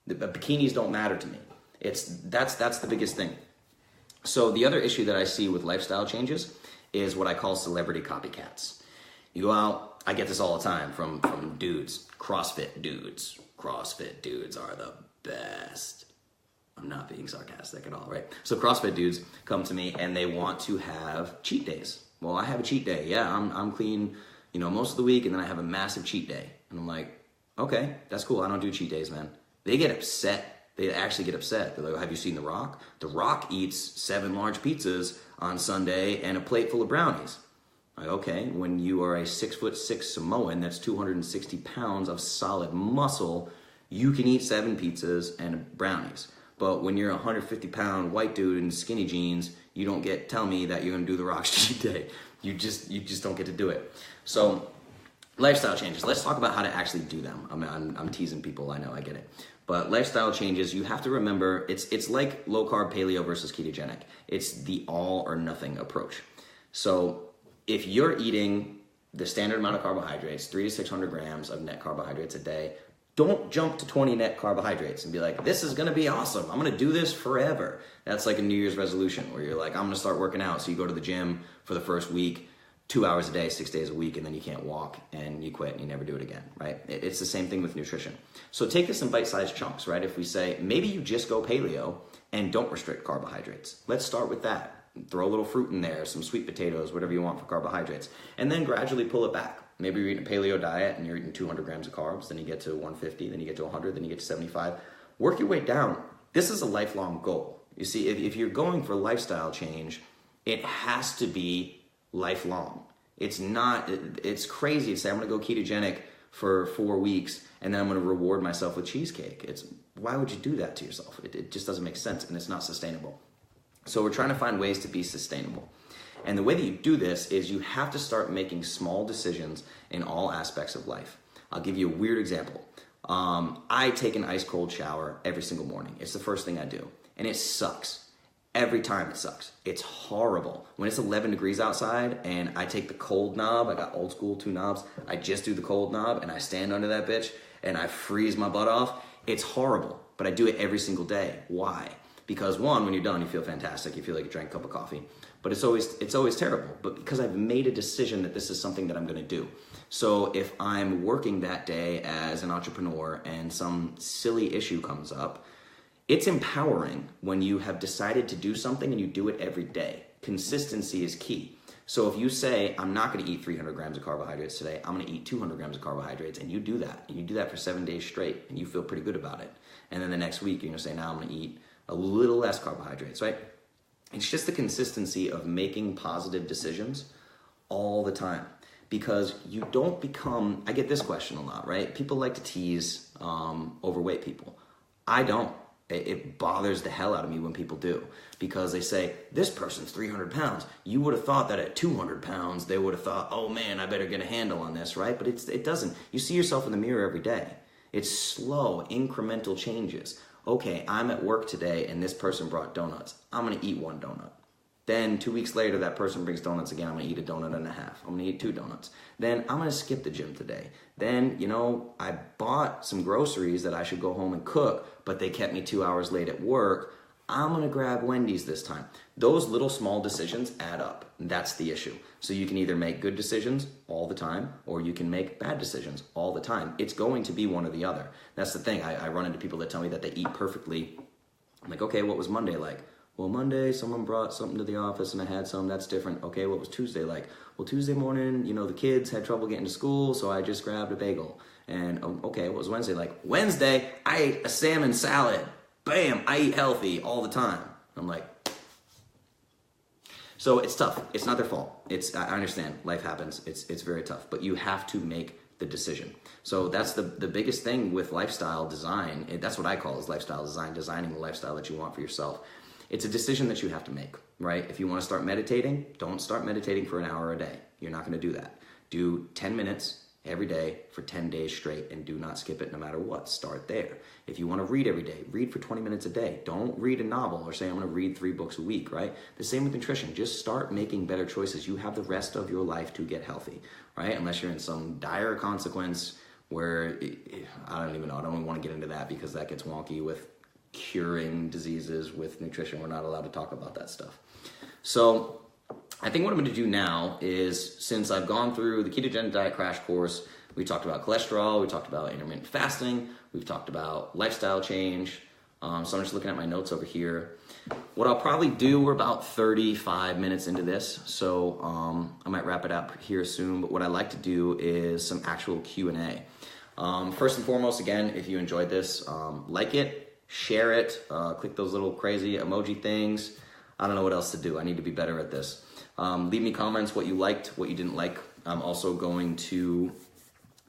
The bikinis don't matter to me. That's the biggest thing. So the other issue that I see with lifestyle changes is what I call celebrity copycats. You go out, I get this all the time from dudes, CrossFit dudes. CrossFit dudes are the best. I'm not being sarcastic at all, right? So CrossFit dudes come to me and they want to have cheat days. Well, I have a cheat day. Yeah, I'm clean, most of the week, and then I have a massive cheat day. And I'm like, okay, that's cool. I don't do cheat days, man. They get upset. They actually get upset. They're like, have you seen The Rock? The Rock eats 7 large pizzas on Sunday and a plate full of brownies. Like, okay, when you are a 6'6" Samoan, that's 260 pounds of solid muscle, you can eat 7 pizzas and brownies. But when you're a 150-pound white dude in skinny jeans, you don't tell me that you're gonna do the rocks cheat day. You just don't get to do it. So lifestyle changes. Let's talk about how to actually do them. I'm teasing people, I know, I get it. But lifestyle changes, you have to remember, it's like low carb paleo versus ketogenic. It's the all or nothing approach. So if you're eating the standard amount of carbohydrates, 300 to 600 grams of net carbohydrates a day, don't jump to 20 net carbohydrates and be like, this is gonna be awesome. I'm gonna do this forever. That's like a New Year's resolution where you're like, I'm gonna start working out. So you go to the gym for the first week, 2 hours a day, 6 days a week, and then you can't walk and you quit and you never do it again, right? It's the same thing with nutrition. So take this in bite-sized chunks, right? If we say, maybe you just go paleo and don't restrict carbohydrates. Let's start with that. Throw a little fruit in there, some sweet potatoes, whatever you want for carbohydrates, and then gradually pull it back. Maybe you're eating a paleo diet and you're eating 200 grams of carbs, then you get to 150, then you get to 100, then you get to 75. Work your way down. This is a lifelong goal. You see, if you're going for lifestyle change, it has to be lifelong. It's crazy to say I'm gonna go ketogenic for 4 weeks and then I'm gonna reward myself with cheesecake. Why would you do that to yourself? It just doesn't make sense and it's not sustainable. So we're trying to find ways to be sustainable. And the way that you do this is you have to start making small decisions in all aspects of life. I'll give you a weird example. I take an ice cold shower every single morning. It's the first thing I do. And it sucks. Every time it sucks. It's horrible. When it's 11 degrees outside and I take the cold knob, I got old school 2 knobs, I just do the cold knob and I stand under that bitch and I freeze my butt off. It's horrible, but I do it every single day. Why? Because one, when you're done, you feel fantastic. You feel like you drank a cup of coffee. But it's always terrible. But because I've made a decision that this is something that I'm going to do. So if I'm working that day as an entrepreneur and some silly issue comes up, it's empowering when you have decided to do something and you do it every day. Consistency is key. So if you say, I'm not going to eat 300 grams of carbohydrates today, I'm going to eat 200 grams of carbohydrates, and you do that, and you do that for 7 days straight, and you feel pretty good about it. And then the next week, you're going to say, now I'm going to eat a little less carbohydrates, right? It's just the consistency of making positive decisions all the time, because you don't become, I get this question a lot, right? People like to tease overweight people. I don't. It bothers the hell out of me when people do, because they say, this person's 300 pounds. You would have thought that at 200 pounds, they would have thought, oh man, I better get a handle on this, right? But it doesn't. You see yourself in the mirror every day. It's slow, incremental changes. Okay, I'm at work today and this person brought donuts. I'm gonna eat 1 donut. Then 2 weeks later, that person brings donuts again. I'm gonna eat a donut and a half. I'm gonna eat 2 donuts. Then I'm gonna skip the gym today. Then, I bought some groceries that I should go home and cook, but they kept me 2 hours late at work. I'm gonna grab Wendy's this time. Those little small decisions add up. That's the issue. So you can either make good decisions all the time, or you can make bad decisions all the time. It's going to be one or the other. That's the thing. I run into people that tell me that they eat perfectly. I'm like, okay, what was Monday like? Well, Monday, someone brought something to the office and I had some. That's different. Okay, what was Tuesday like? Well, Tuesday morning, the kids had trouble getting to school, so I just grabbed a bagel. And okay, what was Wednesday like? Wednesday, I ate a salmon salad. Bam, I eat healthy all the time. I'm like, so it's tough. It's not their fault. I understand, life happens. It's very tough, but you have to make the decision. So that's the biggest thing with lifestyle design. That's what I call is lifestyle design, designing the lifestyle that you want for yourself. It's a decision that you have to make, right? If you want to start meditating, don't start meditating for an hour a day. You're not going to do that. Do 10 minutes every day for 10 days straight and do not skip it no matter what. Start there. If you want to read every day, read for 20 minutes a day. Don't read a novel or say I'm going to read 3 books a week, right? The same with nutrition. Just start making better choices. You have the rest of your life to get healthy, right? Unless you're in some dire consequence where, I don't even know. I don't even want to get into that because that gets wonky with curing diseases with nutrition. We're not allowed to talk about that stuff. So I think what I'm going to do now is, since I've gone through the ketogenic diet crash course, we talked about cholesterol, we talked about intermittent fasting, we've talked about lifestyle change. So I'm just looking at my notes over here. What I'll probably do, we're about 35 minutes into this, so I might wrap it up here soon, but what I like to do is some actual Q&A. First and foremost, again, if you enjoyed this, like it, share it, click those little crazy emoji things. I don't know what else to do. I need to be better at this. Leave me comments what you liked, what you didn't like. I'm also going to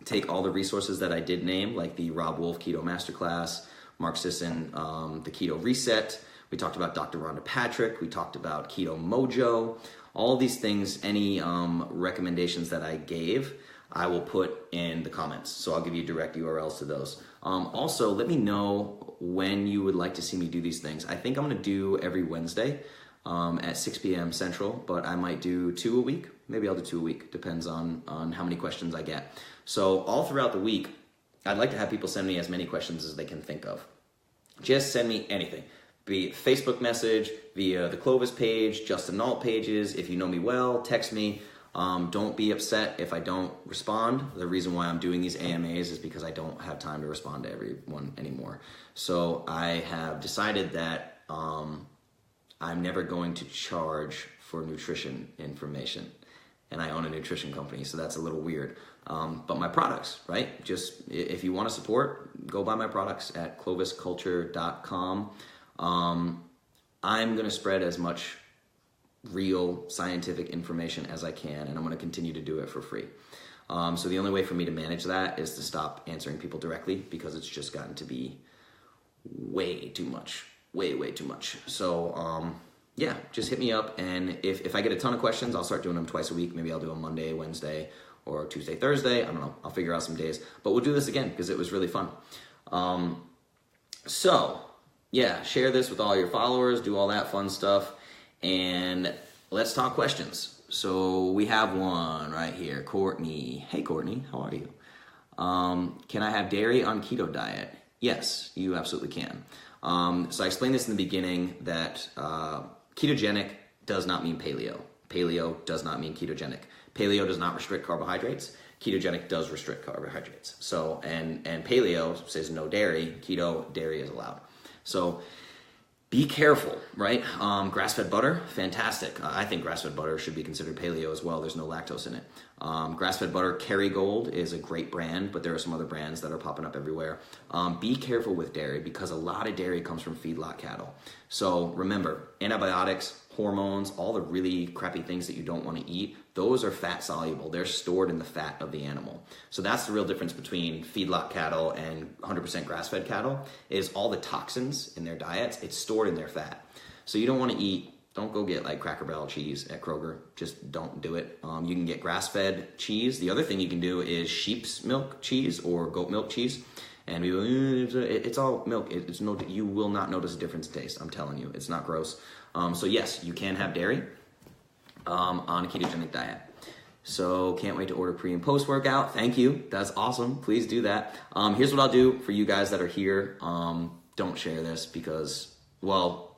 take all the resources that I did name, like the Rob Wolf Keto Masterclass, Mark Sisson, the Keto Reset. We talked about Dr. Rhonda Patrick. We talked about Keto Mojo. All these things, any recommendations that I gave, I will put in the comments. So I'll give you direct URLs to those. Also, let me know when you would like to see me do these things. I think I'm going to do every Wednesday at 6 p.m. Central, but I might do 2 a week. Maybe I'll do 2 a week. Depends on how many questions I get. So all throughout the week, I'd like to have people send me as many questions as they can think of. Just send me anything. Be it Facebook message, via the Clovis page, Justin Nault pages. If you know me well, text me. Don't be upset if I don't respond. The reason why I'm doing these AMAs is because I don't have time to respond to everyone anymore. So I have decided that I'm never going to charge for nutrition information. And I own a nutrition company, so that's a little weird. But my products, right? Just if you want to support, go buy my products at clovisculture.com. I'm going to spread as much real scientific information as I can, and I'm going to continue to do it for free. So the only way for me to manage that is to stop answering people directly, because it's just gotten to be way too much, way too much. So yeah, just hit me up, and if I get a ton of questions, I'll start doing them twice a week. Maybe I'll do them Monday, Wednesday, or Tuesday, Thursday. I don't know. I'll figure out some days, but we'll do this again because it was really fun. So yeah, share this with all your followers, do all that fun stuff, and let's talk questions. So we have one right here, Courtney. Hey Courtney, how are you? Can I have dairy on keto diet? Yes, you absolutely can. So I explained this in the beginning that ketogenic does not mean paleo. Paleo does not mean ketogenic. Paleo does not restrict carbohydrates. Ketogenic does restrict carbohydrates. So, and paleo says no dairy. Keto, dairy is allowed. So be careful, right? Grass-fed butter, fantastic. I think grass-fed butter should be considered paleo as well. There's no lactose in it. Grass-fed butter, Kerrygold is a great brand, but there are some other brands that are popping up everywhere. Be careful with dairy, because a lot of dairy comes from feedlot cattle. So remember, antibiotics, hormones, all the really crappy things that you don't want to eat, those are fat soluble. They're stored in the fat of the animal. So that's the real difference between feedlot cattle and 100% grass-fed cattle, is all the toxins in their diets, it's stored in their fat. So you don't want to eat, don't go get like Cracker Barrel cheese at Kroger. Just don't do it. You can get grass-fed cheese. The other thing you can do is sheep's milk cheese or goat milk cheese. And it's all milk. It's no, you will not notice a difference in taste. I'm telling you, it's not gross. So yes, you can have dairy on a ketogenic diet. So can't wait to order pre and post workout. Thank you. That's awesome. Please do that. Here's what I'll do for you guys that are here. Don't share this because, well,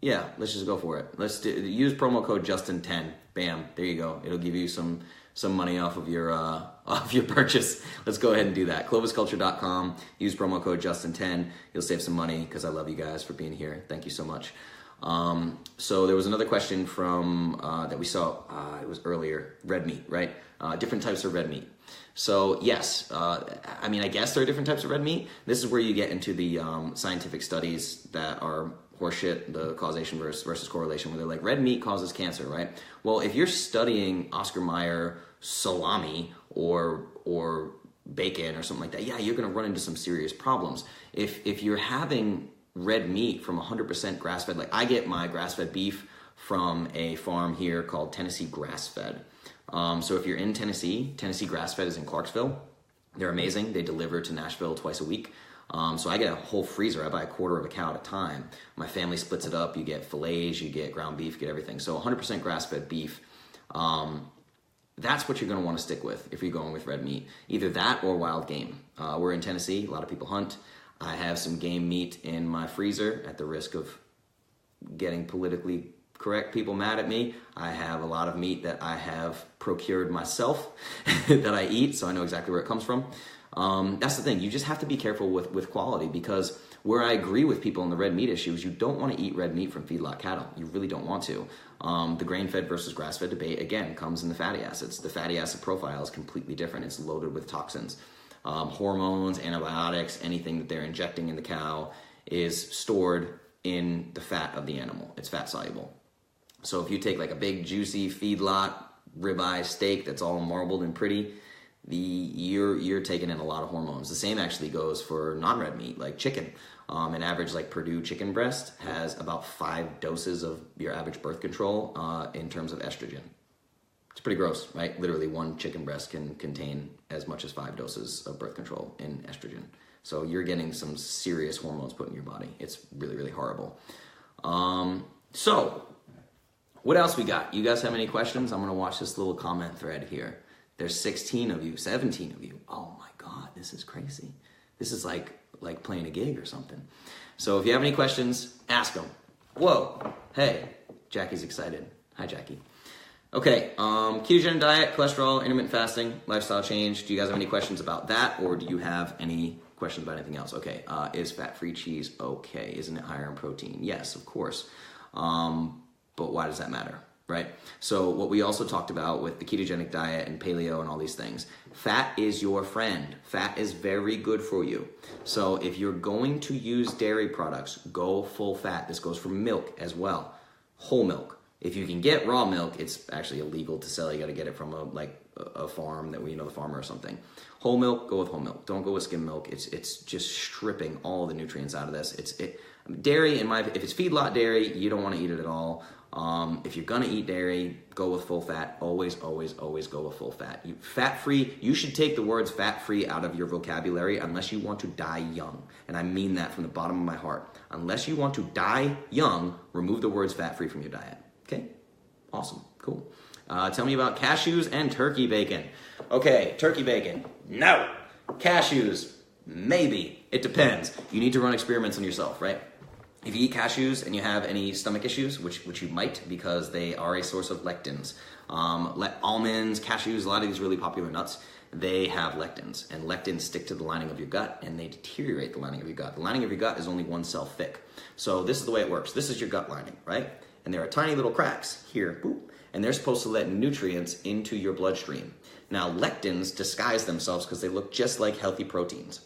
yeah, let's just go for it. Use promo code Justin10. Bam, there you go. It'll give you some money off of your purchase. Let's go ahead and do that. Clovisculture.com. Use promo code Justin10. You'll save some money because I love you guys for being here. Thank you so much. So there was another question from that we saw. It was earlier. Red meat, right? Different types of red meat. So yes, I mean, I guess there are different types of red meat. This is where you get into the scientific studies that are horseshit, the causation versus correlation, where they're like, red meat causes cancer, right? Well, if you're studying Oscar Mayer salami or bacon or something like that, yeah, you're going to run into some serious problems. If you're having red meat from 100% grass-fed, like I get my grass-fed beef from a farm here called Tennessee Grass-Fed. So if you're in Tennessee Grass-Fed is in Clarksville. They're amazing. They deliver to Nashville twice a week. So I get a whole freezer. I buy a quarter of a cow at a time. My family splits it up. You get fillets, you get ground beef, you get everything. So 100% grass-fed beef, that's what you're going to want to stick with if you're going with red meat. Either that or wild game. We're in Tennessee. A lot of people hunt. I have some game meat in my freezer at the risk of getting politically correct people mad at me. I have a lot of meat that I have procured myself that I eat, so I know exactly where it comes from. That's the thing. You just have to be careful with quality, because where I agree with people on the red meat issue is you don't want to eat red meat from feedlot cattle. You really don't want to. The grain-fed versus grass-fed debate, again, comes in the fatty acids. The fatty acid profile is completely different. It's loaded with toxins. Hormones, antibiotics, anything that they're injecting in the cow is stored in the fat of the animal. It's fat soluble. So if you take like a big juicy feedlot ribeye steak that's all marbled and pretty, you're taking in a lot of hormones. The same actually goes for non-red meat, like chicken. An average like Purdue chicken breast has about 5 doses of your average birth control in terms of estrogen. It's pretty gross, right? Literally one chicken breast can contain as much as 5 doses of birth control in estrogen. So you're getting some serious hormones put in your body. It's really, really horrible. So what else we got? You guys have any questions? I'm gonna watch this little comment thread here. There's 16 of you, 17 of you. Oh my God, this is crazy. This is like playing a gig or something. So if you have any questions, ask them. Whoa, hey, Jackie's excited. Hi, Jackie. Okay, ketogenic diet, cholesterol, intermittent fasting, lifestyle change. Do you guys have any questions about that, or do you have any questions about anything else? Okay, is fat-free cheese okay? Isn't it higher in protein? Yes, of course. But why does that matter, right? So what we also talked about with the ketogenic diet and paleo and all these things, fat is your friend. Fat is very good for you. So if you're going to use dairy products, go full fat. This goes for milk as well, whole milk. If you can get raw milk, it's actually illegal to sell. You got to get it from a farm that the farmer or something. Whole milk, go with whole milk. Don't go with skim milk. It's just stripping all the nutrients out of this. Dairy, if it's feedlot dairy, you don't want to eat it at all. If you're gonna eat dairy, go with full fat. Always, always, always go with full fat. Fat-free, you should take the words fat-free out of your vocabulary unless you want to die young. And I mean that from the bottom of my heart. Unless you want to die young, remove the words fat-free from your diet. Okay? Awesome. Cool. Tell me about cashews and turkey bacon. Okay, turkey bacon. No. Cashews. Maybe. It depends. You need to run experiments on yourself, right? If you eat cashews and you have any stomach issues, which you might because they are a source of lectins. Almonds, cashews, a lot of these really popular nuts, they have lectins. And lectins stick to the lining of your gut and they deteriorate the lining of your gut. The lining of your gut is only 1 cell thick. So this is the way it works. This is your gut lining, right? And there are tiny little cracks here, boop, and they're supposed to let nutrients into your bloodstream. Now lectins disguise themselves because they look just like healthy proteins.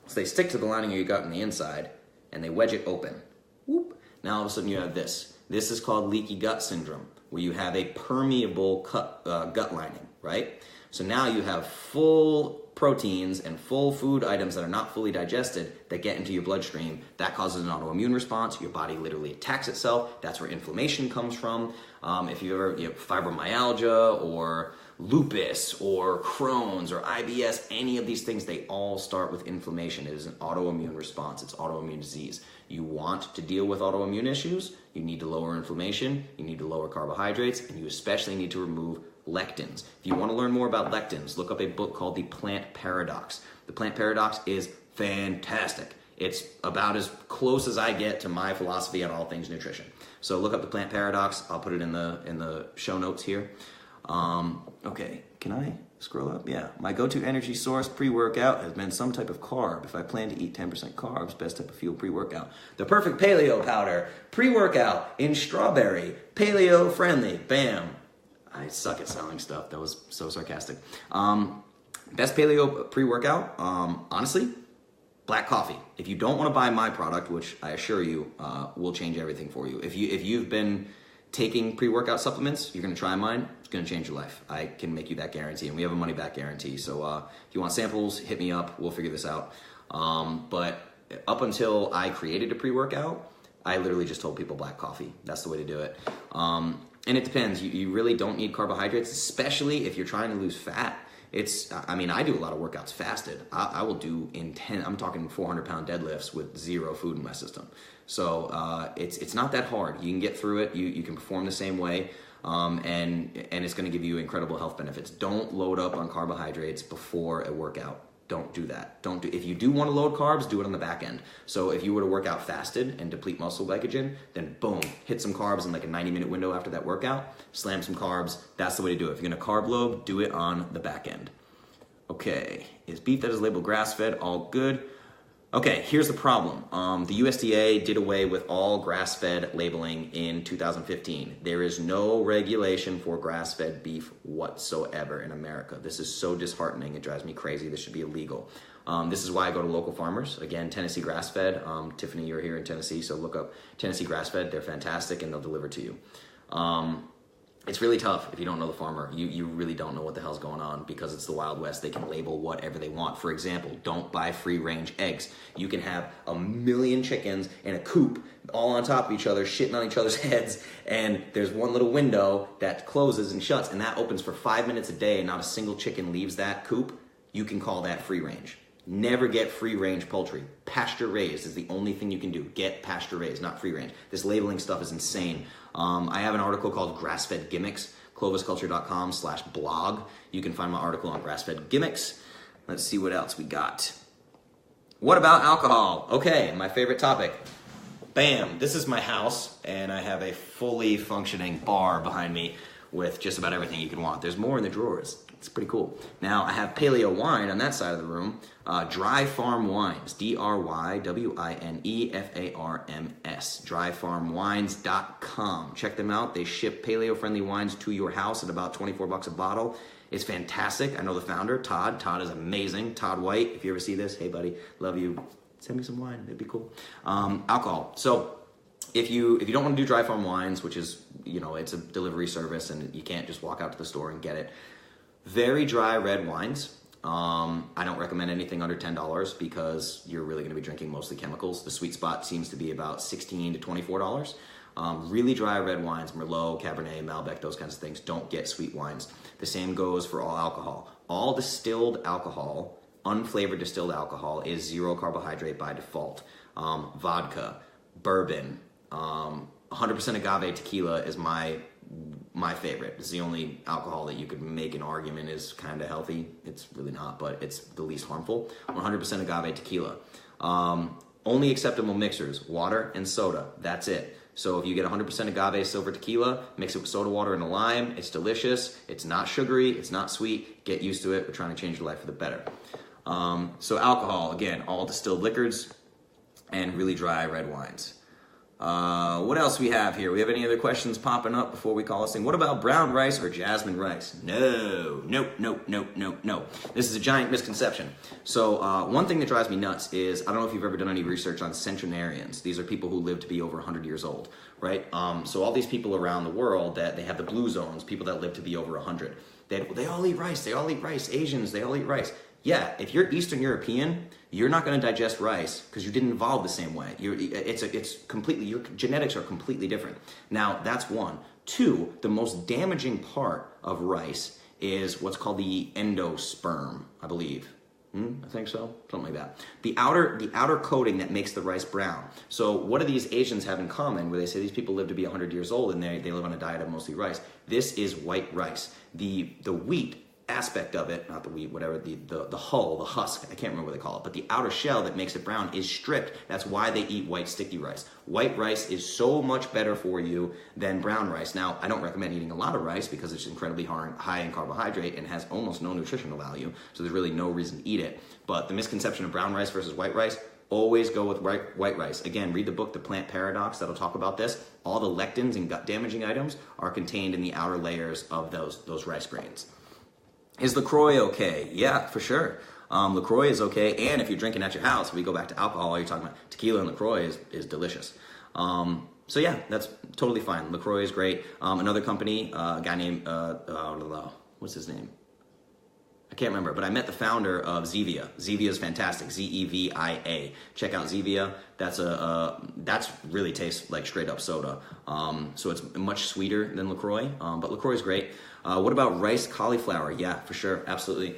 So they stick to the lining of your gut on the inside, and they wedge it open. Whoop. Now all of a sudden you have this. This is called leaky gut syndrome, where you have a permeable gut lining, right? So now you have full proteins and full food items that are not fully digested that get into your bloodstream. That causes an autoimmune response. Your body literally attacks itself. That's where inflammation comes from. If you ever fibromyalgia or lupus or Crohn's or IBS, any of these things, they all start with inflammation. It is an autoimmune response. It's autoimmune disease. You want to deal with autoimmune issues, you need to lower inflammation, you need to lower carbohydrates, and you especially need to remove lectins. If you want to learn more about lectins, look up a book called The Plant Paradox. The Plant Paradox is fantastic. It's about as close as I get to my philosophy on all things nutrition. So look up The Plant Paradox. I'll put it in the show notes here. Okay, can I scroll up? Yeah. My go-to energy source pre-workout has been some type of carb. If I plan to eat 10% carbs, best type of fuel pre-workout. The perfect paleo powder, pre-workout in strawberry, paleo friendly. Bam. I suck at selling stuff. That was so sarcastic. Best paleo pre-workout, honestly, black coffee. If you don't want to buy my product, which I assure you will change everything for you. If you've been taking pre-workout supplements, you're going to try mine, it's going to change your life. I can make you that guarantee, and we have a money-back guarantee. So if you want samples, hit me up. We'll figure this out. But up until I created a pre-workout, I literally just told people black coffee. That's the way to do it. And it depends. You really don't need carbohydrates, especially if you're trying to lose fat. I do a lot of workouts fasted. I will do I'm talking 400-pound deadlifts with 0 food in my system. So it's not that hard. You can get through it. You can perform the same way, and it's going to give you incredible health benefits. Don't load up on carbohydrates before a workout. Don't do that. If you do want to load carbs, do it on the back end. So if you were to work out fasted and deplete muscle glycogen, then boom, hit some carbs in like a 90-minute window after that workout, slam some carbs. That's the way to do it. If you're going to carb load, do it on the back end. Okay, is beef that is labeled grass-fed all good? Okay, here's the problem. The USDA did away with all grass-fed labeling in 2015. There is no regulation for grass-fed beef whatsoever in America. This is so disheartening. It drives me crazy. This should be illegal. This is why I go to local farmers. Again, Tennessee grass-fed. Tiffany, you're here in Tennessee, so look up Tennessee grass-fed. They're fantastic, and they'll deliver to you. It's really tough if you don't know the farmer. You really don't know what the hell's going on because it's the Wild West. They can label whatever they want. For example, don't buy free-range eggs. You can have 1 million chickens in a coop all on top of each other, shitting on each other's heads, and there's one little window that closes and shuts, and that opens for 5 minutes a day, and not a single chicken leaves that coop. You can call that free-range. Never get free-range poultry. Pasture-raised is the only thing you can do. Get pasture-raised, not free-range. This labeling stuff is insane. I have an article called Grass-Fed Gimmicks, clovisculture.com/blog. You can find my article on grass-fed gimmicks. Let's see what else we got. What about alcohol? Okay, my favorite topic. Bam, this is my house, and I have a fully functioning bar behind me with just about everything you can want. There's more in the drawers. It's pretty cool. Now, I have paleo wine on that side of the room. Dry Farm Wines, DRYWINEFARMS, dryfarmwines.com. Check them out. They ship paleo-friendly wines to your house at about $24 a bottle. It's fantastic. I know the founder, Todd. Todd is amazing. Todd White, if you ever see this, hey, buddy, love you. Send me some wine. It'd be cool. Alcohol. So if you don't want to do Dry Farm Wines, which is, it's a delivery service and you can't just walk out to the store and get it, very dry red wines. I don't recommend anything under $10 because you're really going to be drinking mostly chemicals. The sweet spot seems to be about $16 to $24. Really dry red wines, Merlot, Cabernet, Malbec, those kinds of things. Don't get sweet wines. The same goes for all alcohol. All distilled alcohol, unflavored distilled alcohol, is 0 carbohydrate by default. Vodka, bourbon, 100% agave tequila is my favorite. It's the only alcohol that you could make an argument is kind of healthy. It's really not, but it's the least harmful. 100% agave tequila. Only acceptable mixers, water and soda. That's it. So if you get 100% agave silver tequila, mix it with soda water and a lime. It's delicious. It's not sugary. It's not sweet. Get used to it. We're trying to change your life for the better. So alcohol, again, all distilled liquors and really dry red wines. What else we have here? We have any other questions popping up before we call this thing? What about brown rice or jasmine rice? No. This is a giant misconception. So one thing that drives me nuts is, I don't know if you've ever done any research on centenarians. These are people who live to be over 100 years old, right? So all these people around the world that they have the blue zones, people that live to be over 100. They all eat rice. They all eat rice. Asians, they all eat rice. Yeah, if you're Eastern European, you're not going to digest rice because you didn't evolve the same way. It's completely, your genetics are completely different. Now, that's one. Two, the most damaging part of rice is what's called the endosperm, I believe. I think so, something like that. The outer coating that makes the rice brown. So what do these Asians have in common where they say these people live to be 100 years old and they live on a diet of mostly rice? This is white rice. The wheat aspect of it, not the wheat, whatever, the hull, the husk, I can't remember what they call it, but the outer shell that makes it brown is stripped. That's why they eat white sticky rice. White rice is so much better for you than brown rice. Now, I don't recommend eating a lot of rice because it's incredibly high in carbohydrate and has almost no nutritional value, so there's really no reason to eat it. But the misconception of brown rice versus white rice, always go with white rice. Again, read the book, The Plant Paradox, that'll talk about this. All the lectins and gut-damaging items are contained in the outer layers of those rice grains. Is LaCroix okay? Yeah, for sure. LaCroix is okay, and if you're drinking at your house, if we go back to alcohol, you're talking about tequila and LaCroix is delicious. So yeah, that's totally fine. LaCroix is great. Another company, a guy named, what's his name? I can't remember, but I met the founder of Zevia. Zevia is fantastic, Zevia. Check out Zevia. That's really tastes like straight up soda. So it's much sweeter than LaCroix, but LaCroix is great. What about rice cauliflower? Yeah, for sure, absolutely.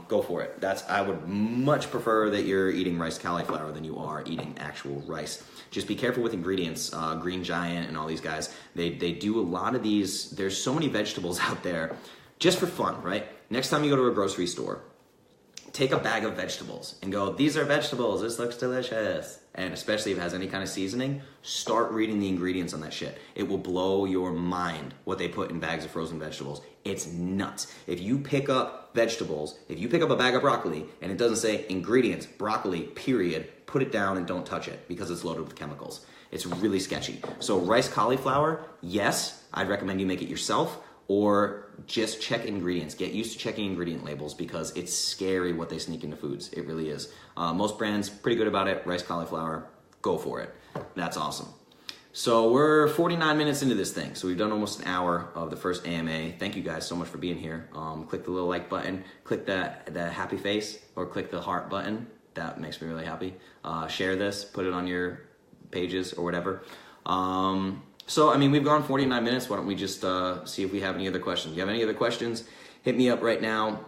Go for it. I would much prefer that you're eating rice cauliflower than you are eating actual rice. Just be careful with ingredients. Green Giant and all these guys, they do a lot of these. There's so many vegetables out there just for fun, right? Next time you go to a grocery store, take a bag of vegetables and go, these are vegetables, this looks delicious. And especially if it has any kind of seasoning, start reading the ingredients on that shit. It will blow your mind what they put in bags of frozen vegetables. It's nuts. If you pick up vegetables, if you pick up a bag of broccoli and it doesn't say ingredients, broccoli, period, put it down and don't touch it because it's loaded with chemicals. It's really sketchy. So rice cauliflower, yes, I'd recommend you make it yourself, or just check ingredients. Get used to checking ingredient labels because it's scary what they sneak into foods. It really is. Most brands pretty good about it. Rice cauliflower, go for it. That's awesome. So we're 49 minutes into this thing. So we've done almost an hour of the first AMA. Thank you guys so much for being here. Click the little like button, click that happy face, or click the heart button. That makes me really happy. Share this, put it on your pages or whatever. So, I mean, we've gone 49 minutes. Why don't we just see if we have any other questions? If you have any other questions, hit me up right now.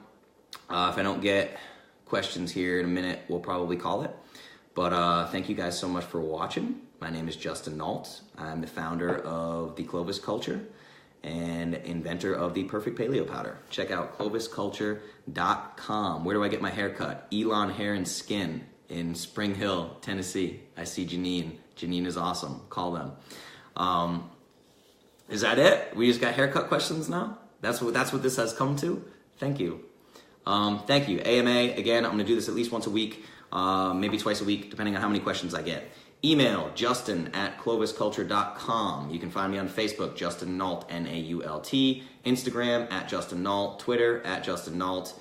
If I don't get questions here in a minute, we'll probably call it. But thank you guys so much for watching. My name is Justin Nault. I'm the founder of the Clovis Culture and inventor of the Perfect Paleo Powder. Check out clovisculture.com. Where do I get my hair cut? Elon Hair and Skin in Spring Hill, Tennessee. I see Janine. Janine is awesome. Call them. Is that it? We just got haircut questions now? That's what this has come to? Thank you. Thank you. AMA, again, I'm going to do this at least once a week, maybe twice a week, depending on how many questions I get. Email justin@clovisculture.com. You can find me on Facebook, Justin Nault, N-A-U-L-T. Instagram, @JustinNault. Twitter, @JustinNault.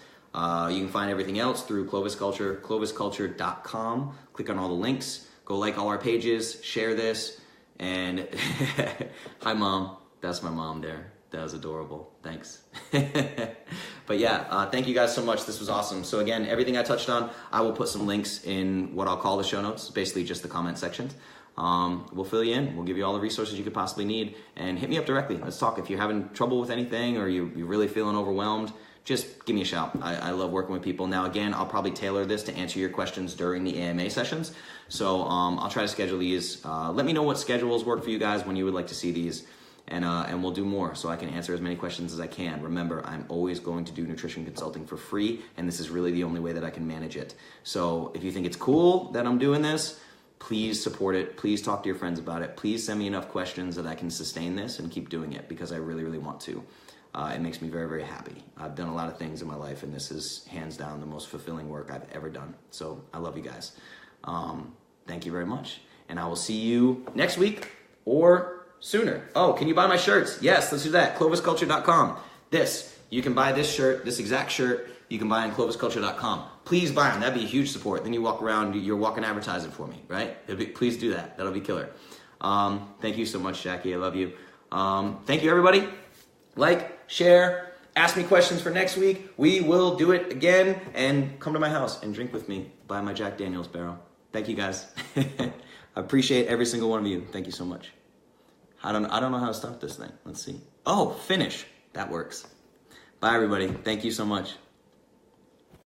You can find everything else through Clovis Culture, clovisculture.com. Click on all the links. Go like all our pages. Share this. And hi, Mom. That's my mom there. That was adorable. Thanks. But yeah, thank you guys so much. This was awesome. So again, everything I touched on, I will put some links in what I'll call the show notes, basically just the comment sections. We'll fill you in. We'll give you all the resources you could possibly need. And hit me up directly. Let's talk. If you're having trouble with anything or you're really feeling overwhelmed, just give me a shout. I love working with people. Now, again, I'll probably tailor this to answer your questions during the AMA sessions. So I'll try to schedule these. Let me know what schedules work for you guys when you would like to see these. And we'll do more so I can answer as many questions as I can. Remember, I'm always going to do nutrition consulting for free, and this is really the only way that I can manage it. So if you think it's cool that I'm doing this, please support it. Please talk to your friends about it. Please send me enough questions that I can sustain this and keep doing it because I really, really want to. It makes me very, very happy. I've done a lot of things in my life, and this is hands down the most fulfilling work I've ever done. So I love you guys. Thank you very much, and I will see you next week or sooner. Oh, can you buy my shirts? Yes, let's do that. clovisculture.com. You can buy this shirt, this exact shirt, you can buy on clovisculture.com. Please buy them. That'd be a huge support. Then you walk around, you're walking advertising for me, right? Please do that. That'll be killer. Thank you so much, Jackie. I love you. Thank you, everybody. Like, share, ask me questions for next week. We will do it again, and come to my house and drink with me by my Jack Daniels barrel. Thank you, guys. I appreciate every single one of you. Thank you so much. I don't know how to stop this thing. Let's see. Oh, finish. That works. Bye, everybody. Thank you so much.